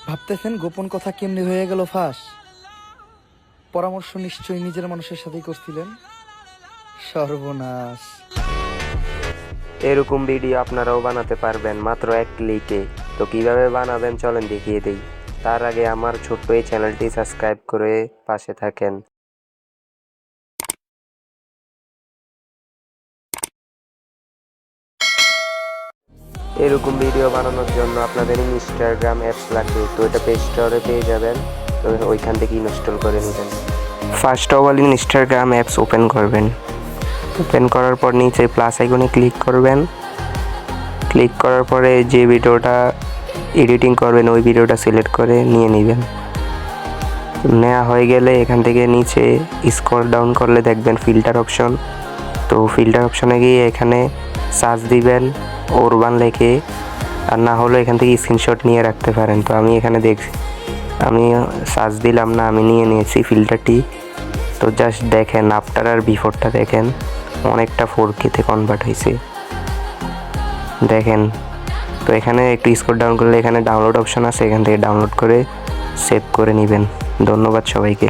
ভাবতেছেন গোপন কথা কেমনি হয়ে গেল ফাঁস? পরামর্শ নিশ্চয়ই নিজের মানুষের সাথেই করছিলেন। সর্বনাশ। এরকম ভিডিও আপনারাও বানাতে পারবেন মাত্র এক ক্লিকে। তো কিভাবে বানাবেন চলেন দেখিয়ে দেই। তার আগে আমার ছোট্ট এই চ্যানেলটি সাবস্ক্রাইব করে পাশে থাকেন। এরকম ভিডিও বানানোর জন্য আপনাদের ইনস্টাগ্রাম অ্যাপস লাগবে। তো এটা প্লে স্টোরে পেয়ে যাবেন, তো ওইখান থেকে ইনস্টল করে নেবেন। First of all Instagram apps open করবেন। ওপেন করার পর নিচে প্লাস আইকনে ক্লিক করবেন। ক্লিক করার পরে যে ভিডিওটা এডিটিং করবেন ওই ভিডিওটা সিলেক্ট করে নিয়ে নেবেন। নেওয়া হয়ে গেলে এখান থেকে নিচে স্ক্রল ডাউন করলে দেখবেন ফিল্টার অপশন। তো ফিল্টার অপশনে গিয়ে এখানে সার্চ দিবেন ওরবান লেখে, আর না হলে এখান থেকে স্ক্রিনশট নিয়ে রাখতে পারেন। তো আমি এখানে আমি সার্চ দিলাম না, আমি নিয়ে নিয়েছি ফিল্টারটি। তো জাস্ট দেখেন আফটার আর বিফোরটা দেখেন, অনেকটা 4K তে কনভার্ট হয়েছে দেখেন। তো এখানে একটু স্ক্রল ডাউন করলে এখানে ডাউনলোড অপশন আছে, এখান থেকে ডাউনলোড করে সেভ করে নেবেন। ধন্যবাদ সবাইকে।